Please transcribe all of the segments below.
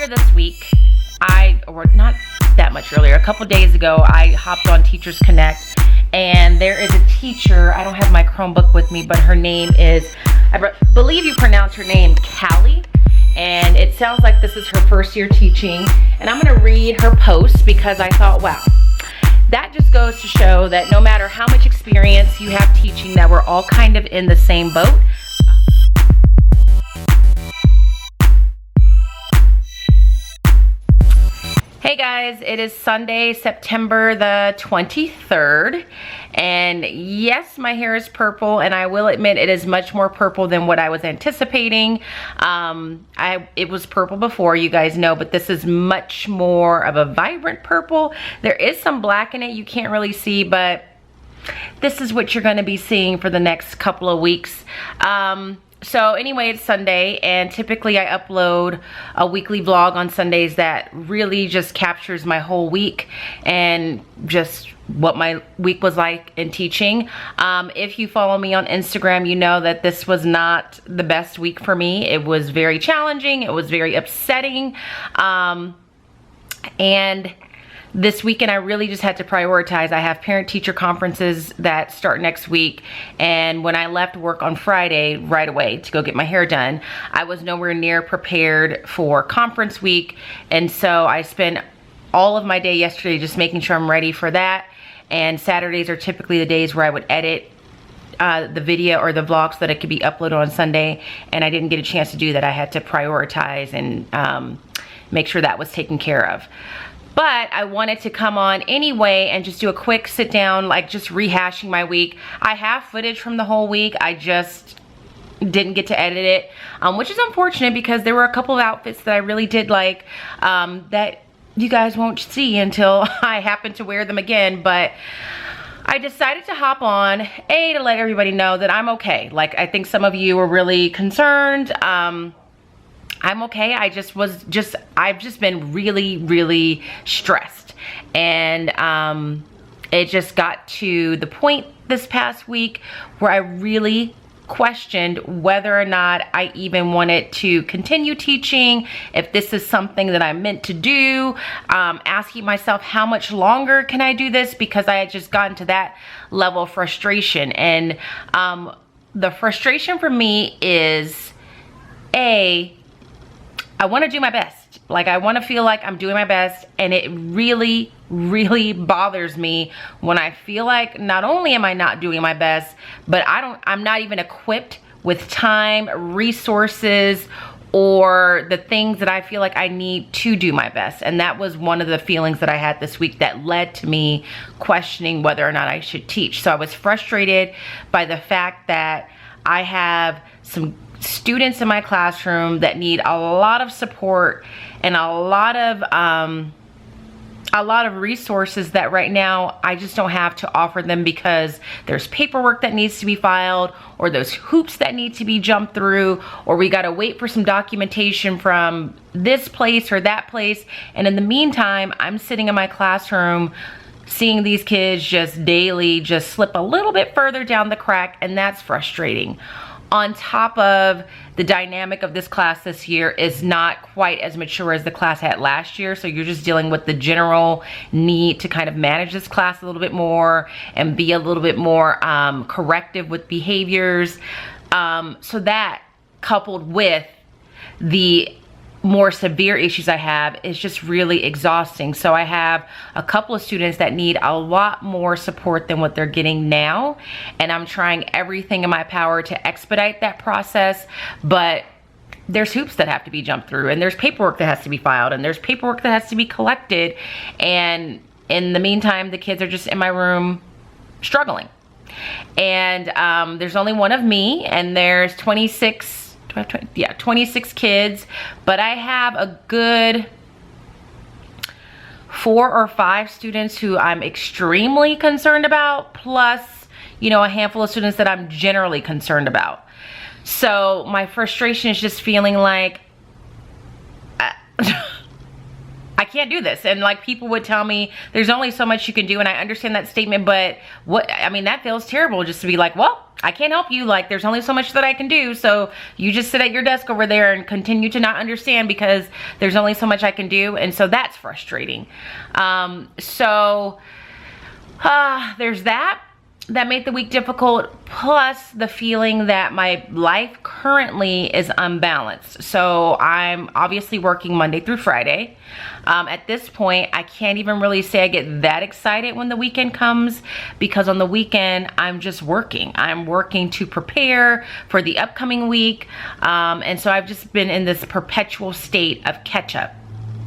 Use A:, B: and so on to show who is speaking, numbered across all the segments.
A: this week, or not that much earlier, a couple days ago, I hopped on TeachersConnect, and there is a teacher. I don't have my Chromebook with me, but her name is, I believe you pronounce her name Callie, and it sounds like this is her first year teaching. And I'm gonna read her post because I thought, wow, that just goes to show that no matter how much experience you have teaching, that we're all kind of in the same boat. Hey guys, it is Sunday, September the 23rd, and yes, my hair is purple, and I will admit it is much more purple than what I was anticipating. It was purple before, you guys know, but this is much more of a vibrant purple. There is some black in it you can't really see, but this is what you're going to be seeing for the next couple of weeks. So anyway, it's Sunday, and typically I upload a weekly vlog on Sundays that really just captures my whole week and just what my week was like in teaching. If you follow me on Instagram, you know that this was not the best week for me. It was very challenging. It was very upsetting. And this weekend I really just had to prioritize. I have parent-teacher conferences that start next week, and when I left work on Friday right away to go get my hair done, I was nowhere near prepared for conference week, and so I spent all of my day yesterday just making sure I'm ready for that. And Saturdays are typically the days where I would edit the video or the vlog so that it could be uploaded on Sunday, and I didn't get a chance to do that. I had to prioritize and make sure that was taken care of. But I wanted to come on anyway and just do a quick sit down, like just rehashing my week. I have footage from the whole week. I just didn't get to edit it, which is unfortunate because there were a couple of outfits that I really did like that you guys won't see until I happen to wear them again. But I decided to hop on, to let everybody know that I'm okay. Like, I think some of you were really concerned. I'm okay. I've just been really stressed, and it just got to the point this past week where I really questioned whether or not I even wanted to continue teaching, if this is something that I'm meant to do, asking myself how much longer can I do this, because I had just gotten to that level of frustration. And the frustration for me is, I want to do my best. Like, I want to feel like I'm doing my best, and it really bothers me when I feel like not only am I not doing my best, but I'm not even equipped with time, resources, or the things that I feel like I need to do my best. And that was one of the feelings that I had this week that led to me questioning whether or not I should teach. So I was frustrated by the fact that I have some students in my classroom that need a lot of support and a lot of resources that right now I just don't have to offer them, because there's paperwork that needs to be filed, or those hoops that need to be jumped through, or we got to wait for some documentation from this place or that place. And in the meantime, I'm sitting in my classroom seeing these kids just daily just slip a little bit further down the crack, and that's frustrating. On top of the dynamic of this class this year is not quite as mature as the class had last year, so you're just dealing with the general need to kind of manage this class a little bit more and be a little bit more corrective with behaviors. So that, coupled with the more severe issues I have, is just really exhausting. So I have a couple of students that need a lot more support than what they're getting now, and I'm trying everything in my power to expedite that process. But there's hoops that have to be jumped through, and there's paperwork that has to be filed, and there's paperwork that has to be collected, and in the meantime the kids are just in my room struggling. And there's only one of me, and there's 26 kids, but I have a good 4 or 5 students who I'm extremely concerned about, plus, you know, a handful of students that I'm generally concerned about. So my frustration is just feeling like I can't can't do this. And like people would tell me, there's only so much you can do. And I understand that statement, but that feels terrible just to be like, well, I can't help you. Like, there's only so much that I can do. So you just sit at your desk over there and continue to not understand because there's only so much I can do. And so that's frustrating. There's that. That made the week difficult, plus the feeling that my life currently is unbalanced. So I'm obviously working Monday through Friday. At this point, I can't even really say I get that excited when the weekend comes, because on the weekend, I'm just working. I'm working to prepare for the upcoming week. And so I've just been in this perpetual state of catch up,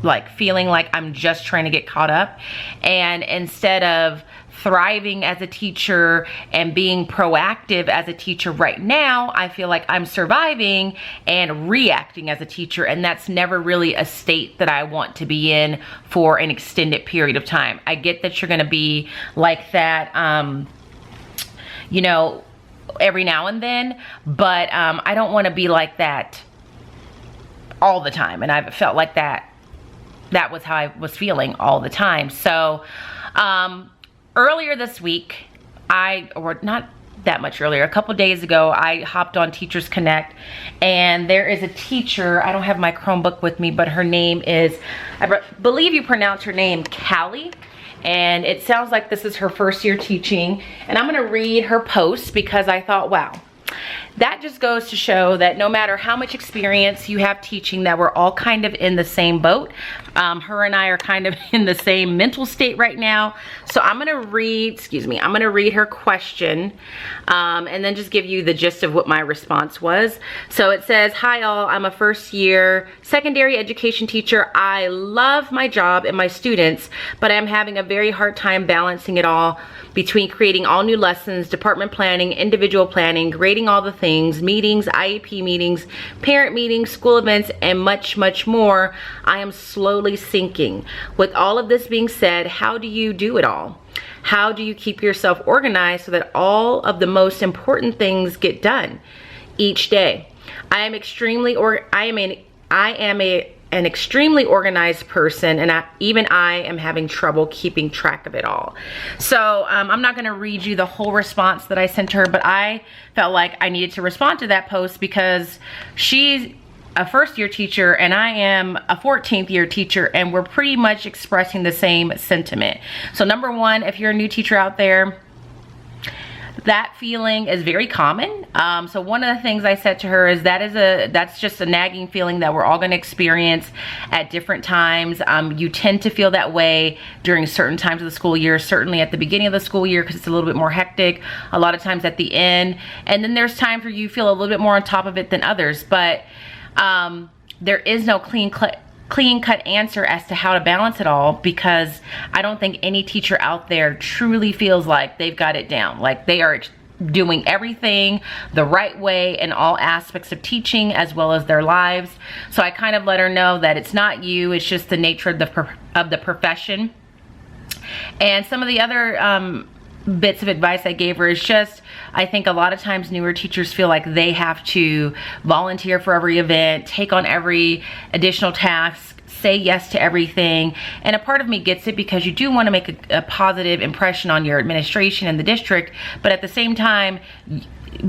A: like feeling like I'm just trying to get caught up. And instead of thriving as a teacher and being proactive as a teacher right now, I feel like I'm surviving and reacting as a teacher, and that's never really a state that I want to be in for an extended period of time. I get that you're gonna be like that, you know, every now and then, but I don't wanna be like that all the time, and I've felt like that was how I was feeling all the time. So, earlier this week, or not that much earlier, a couple days ago, I hopped on TeachersConnect, and there is a teacher, I don't have my Chromebook with me, but her name is, I believe you pronounce her name Callie, and it sounds like this is her first year teaching, and I'm gonna read her post because I thought, wow, that just goes to show that no matter how much experience you have teaching, that we're all kind of in the same boat. Her and I are kind of in the same mental state right now. So I'm gonna read, I'm gonna read her question and then just give you the gist of what my response was. So it says, hi all, I'm a first year secondary education teacher. I love my job and my students, but I'm having a very hard time balancing it all between creating all new lessons, department planning, individual planning, grading all the things, meetings, IEP meetings, parent meetings, school events, and much, much more. I am slowly sinking. With all of this being said, how do you do it all? How do you keep yourself organized so that all of the most important things get done each day? I am an extremely organized person, and even I am having trouble keeping track of it all. So I'm not gonna read you the whole response that I sent her, but I felt like I needed to respond to that post because she's a first year teacher and I am a 14th year teacher, and we're pretty much expressing the same sentiment. So number one, if you're a new teacher out there, that feeling is very common. So one of the things I said to her is that's just a nagging feeling that we're all going to experience at different times. You tend to feel that way during certain times of the school year, certainly at the beginning of the school year because it's a little bit more hectic, a lot of times at the end, and then there's times where you feel a little bit more on top of it than others. But there is no clean-cut answer as to how to balance it all, because I don't think any teacher out there truly feels like they've got it down, like they are doing everything the right way in all aspects of teaching as well as their lives. So I kind of let her know that it's not you, it's just the nature of the profession. And some of the other bits of advice I gave her is just, I think a lot of times newer teachers feel like they have to volunteer for every event, take on every additional task, say yes to everything. And a part of me gets it, because you do want to make a positive impression on your administration and the district, but at the same time,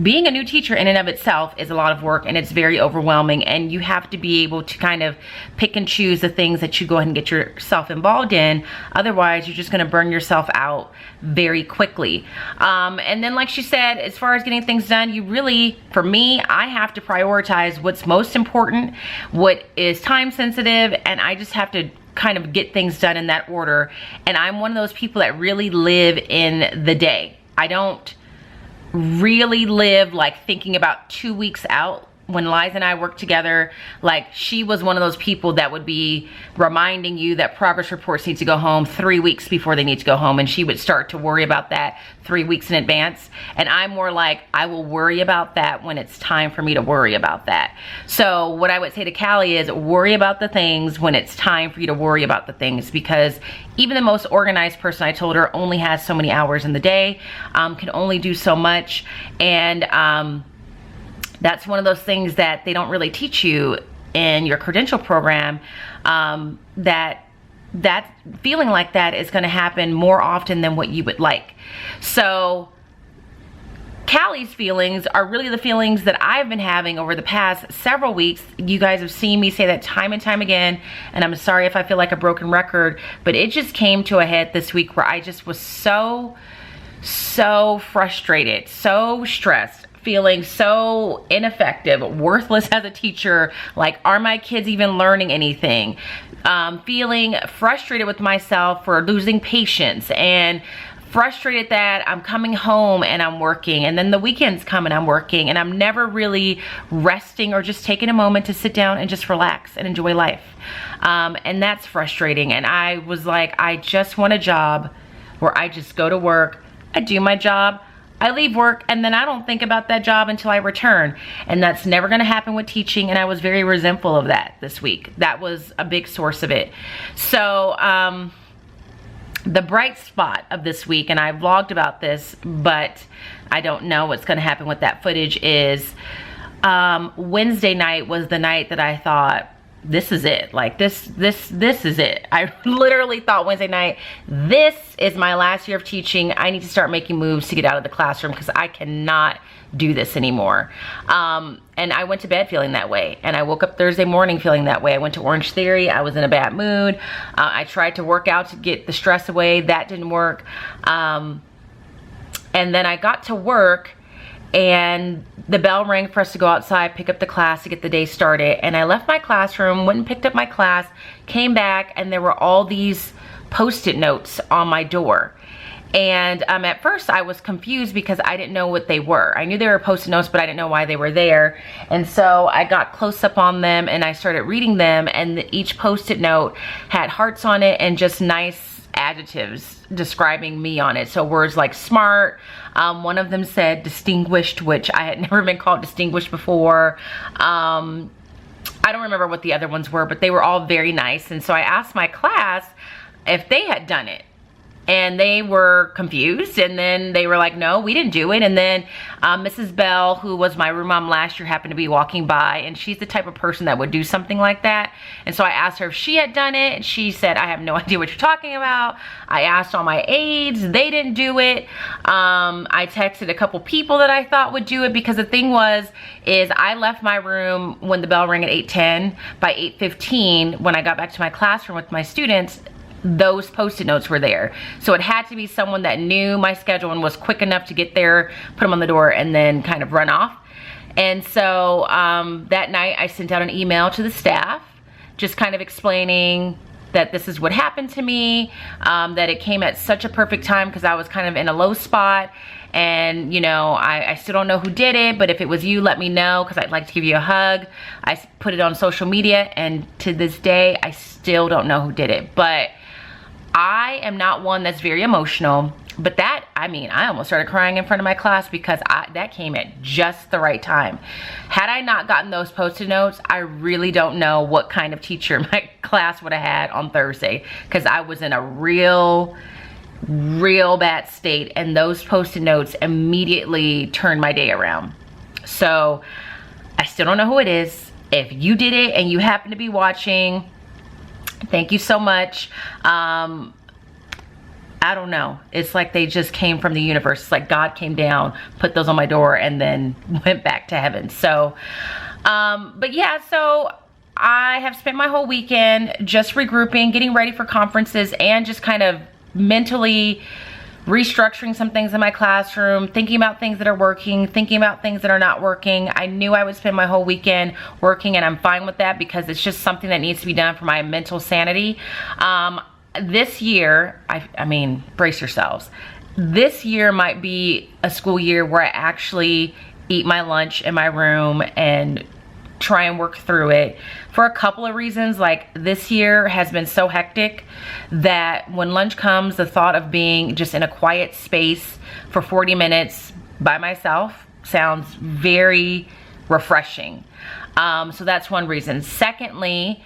A: being a new teacher in and of itself is a lot of work, and it's very overwhelming, and you have to be able to kind of pick and choose the things that you go ahead and get yourself involved in. Otherwise, you're just going to burn yourself out very quickly. And then, like she said, as far as getting things done, you really, for me, I have to prioritize what's most important, what is time sensitive, and I just have to kind of get things done in that order. And I'm one of those people that really live in the day. I don't really live like thinking about 2 weeks out. When Liza and I worked together, like, she was one of those people that would be reminding you that progress reports need to go home 3 weeks before they need to go home, and she would start to worry about that 3 weeks in advance. And I'm more like, I will worry about that when it's time for me to worry about that. So what I would say to Callie is, worry about the things when it's time for you to worry about the things, because even the most organized person, I told her, only has so many hours in the day, can only do so much. And that's one of those things that they don't really teach you in your credential program, that that feeling like that is going to happen more often than what you would like. So Callie's feelings are really the feelings that I've been having over the past several weeks. You guys have seen me say that time and time again, and I'm sorry if I feel like a broken record, but it just came to a head this week where I just was so frustrated, so stressed, feeling so ineffective, worthless as a teacher. Like, are my kids even learning anything? Feeling frustrated with myself for losing patience, and frustrated that I'm coming home and I'm working, and then the weekends come and I'm working, and I'm never really resting or just taking a moment to sit down and just relax and enjoy life. And that's frustrating. And I was like, I just want a job where I just go to work, I do my job, I leave work, and then I don't think about that job until I return. And that's never gonna happen with teaching, and I was very resentful of that this week. That was a big source of it. So, the bright spot of this week, and I vlogged about this, but I don't know what's gonna happen with that footage, is Wednesday night was the night that I thought, this is it. Like, this is it. I literally thought Wednesday night, this is my last year of teaching. I need to start making moves to get out of the classroom because I cannot do this anymore. And I went to bed feeling that way, and I woke up Thursday morning feeling that way. I went to Orange Theory. I was in a bad mood. I tried to work out to get the stress away. That didn't work. And then I got to work, and the bell rang for us to go outside, pick up the class to get the day started. And I left my classroom, went and picked up my class, came back, and there were all these Post-it notes on my door. And at first I was confused because I didn't know what they were. I knew they were Post-it notes, but I didn't know why they were there. And so I got close up on them and I started reading them, and each Post-it note had hearts on it and just nice adjectives describing me on it. So words like smart, one of them said distinguished, which I had never been called distinguished before. I don't remember what the other ones were, but they were all very nice. And so I asked my class if they had done it, and they were confused, and then they were like, no, we didn't do it. And then Mrs. Bell, who was my room mom last year, happened to be walking by, and she's the type of person that would do something like that. And so I asked her if she had done it, and she said, I have no idea what you're talking about. I asked all my aides, they didn't do it. I texted a couple people that I thought would do it, because the thing is I left my room when the bell rang at 8:10. By 8:15, when I got back to my classroom with my students, those Post-it notes were there. So it had to be someone that knew my schedule and was quick enough to get there, put them on the door, and then kind of run off. And so that night I sent out an email to the staff, just kind of explaining that this is what happened to me, that it came at such a perfect time because I was kind of in a low spot. And you know, I still don't know who did it, but if it was you, let me know, because I'd like to give you a hug. I put it on social media, and to this day I still don't know who did it. But I am not one that's very emotional, but that, I mean, I almost started crying in front of my class because that came at just the right time. Had I not gotten those Post-it notes, I really don't know what kind of teacher my class would have had on Thursday, because I was in a real bad state, and those Post-it notes immediately turned my day around. So I still don't know who it is. If you did it and you happen to be watching, thank you so much. I don't know. It's like they just came from the universe. It's like God came down, put those on my door, and then went back to heaven. So, but yeah, so I have spent my whole weekend just regrouping, getting ready for conferences, and just kind of mentally restructuring some things in my classroom, thinking about things that are working, thinking about things that are not working. I knew I would spend my whole weekend working, and I'm fine with that because it's just something that needs to be done for my mental sanity. This year, I mean, brace yourselves. This year might be a school year where I actually eat my lunch in my room and try and work through it, for a couple of reasons. Like, this year has been so hectic that when lunch comes, the thought of being just in a quiet space for 40 minutes by myself sounds very refreshing. So that's one reason. Secondly,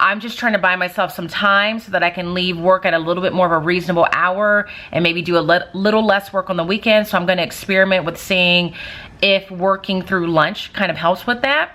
A: I'm just trying to buy myself some time so that I can leave work at a little bit more of a reasonable hour and maybe do a little less work on the weekend. So I'm going to experiment with seeing if working through lunch kind of helps with that.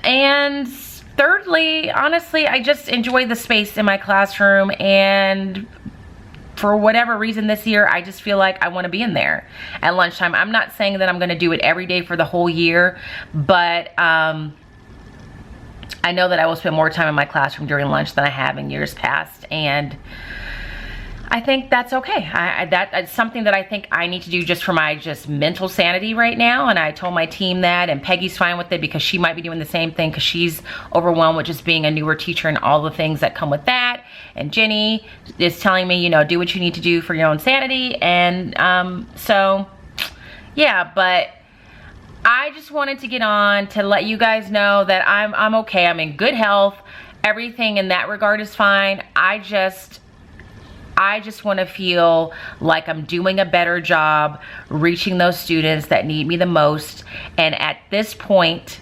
A: And thirdly, honestly, I just enjoy the space in my classroom, and for whatever reason this year, I just feel like I want to be in there at lunchtime. I'm not saying that I'm going to do it every day for the whole year, but I know that I will spend more time in my classroom during lunch than I have in years past, and I think that's okay. That's something that I think I need to do just for my mental sanity right now. And I told my team that, and Peggy's fine with it because she might be doing the same thing because she's overwhelmed with just being a newer teacher and all the things that come with that. And Jenny is telling me, you know, do what you need to do for your own sanity. And so, yeah, but I just wanted to get on to let you guys know that I'm okay. I'm in good health. Everything in that regard is fine. I just want to feel like I'm doing a better job reaching those students that need me the most. And at this point,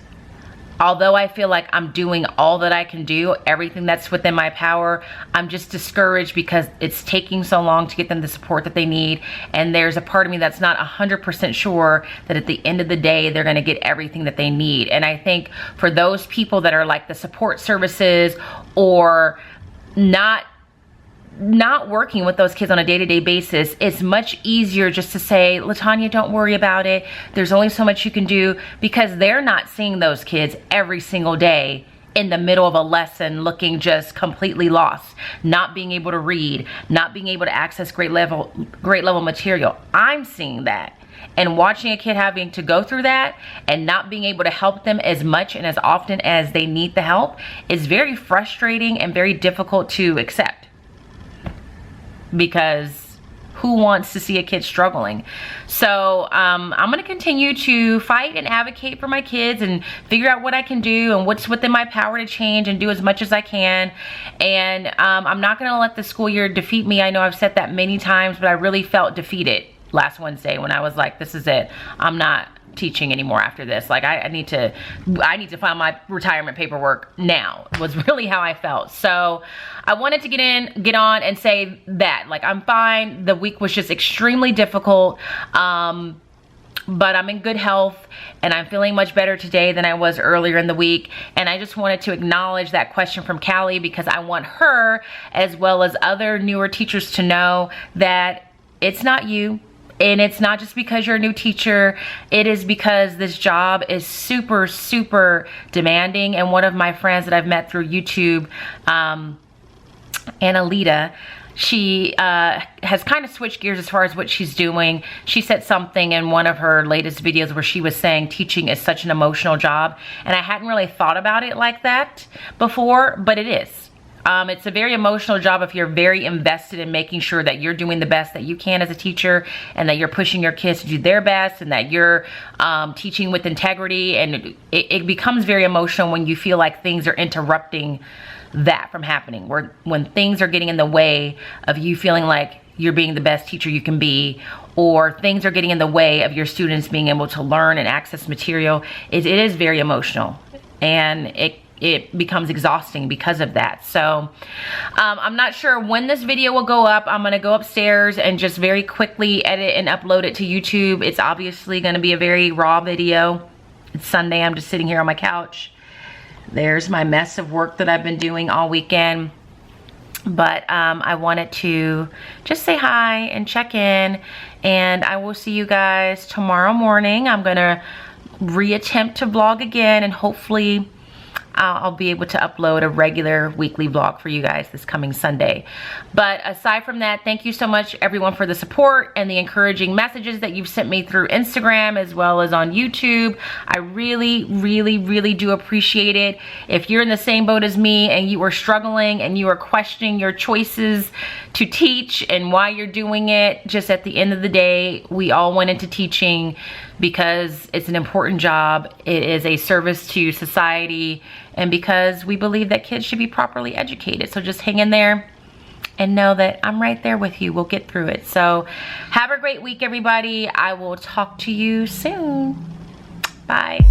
A: although I feel like I'm doing all that I can do, everything that's within my power, I'm just discouraged because it's taking so long to get them the support that they need. And there's a part of me that's not 100% sure that at the end of the day, they're going to get everything that they need. And I think for those people that are like the support services or not working with those kids on a day-to-day basis, it's much easier just to say, LaTanya, don't worry about it. There's only so much you can do, because they're not seeing those kids every single day in the middle of a lesson looking just completely lost, not being able to read, not being able to access grade level material. I'm seeing that. And watching a kid having to go through that and not being able to help them as much and as often as they need the help is very frustrating and very difficult to accept. Because who wants to see a kid struggling? So I'm going to continue to fight and advocate for my kids and figure out what I can do and what's within my power to change and do as much as I can. And I'm not going to let the school year defeat me. I know I've said that many times, but I really felt defeated last Wednesday when I was like, this is it. I'm not teaching anymore after this. Like I need to file my retirement paperwork now, was really how I felt. So I wanted to get on and say that, like, I'm fine. The week was just extremely difficult. But I'm in good health and I'm feeling much better today than I was earlier in the week. And I just wanted to acknowledge that question from Callie, because I want her, as well as other newer teachers, to know that it's not you. And it's not just because you're a new teacher. It is because this job is super, super demanding. And one of my friends that I've met through YouTube, Annalita, she has kind of switched gears as far as what she's doing. She said something in one of her latest videos where she was saying teaching is such an emotional job. And I hadn't really thought about it like that before, but it is. It's a very emotional job if you're very invested in making sure that you're doing the best that you can as a teacher, and that you're pushing your kids to do their best, and that you're teaching with integrity. And it becomes very emotional when you feel like things are interrupting that from happening, when things are getting in the way of you feeling like you're being the best teacher you can be, or things are getting in the way of your students being able to learn and access material. It is very emotional, and it becomes exhausting because of that. So I'm not sure when this video will go up. I'm gonna go upstairs and just very quickly edit and upload it to YouTube. It's obviously gonna be a very raw video. It's Sunday, I'm just sitting here on my couch. There's my mess of work that I've been doing all weekend. But I wanted to just say hi and check in, and I will see you guys tomorrow morning. I'm gonna reattempt to vlog again, and hopefully I'll be able to upload a regular weekly vlog for you guys this coming Sunday. But aside from that, thank you so much everyone for the support and the encouraging messages that you've sent me through Instagram as well as on YouTube. I really, really, really do appreciate it. If you're in the same boat as me and you are struggling and you are questioning your choices to teach and why you're doing it, just at the end of the day, we all went into teaching because it's an important job. It is a service to society, and because we believe that kids should be properly educated. So just hang in there and know that I'm right there with you. We'll get through it. So have a great week, everybody. I will talk to you soon. Bye.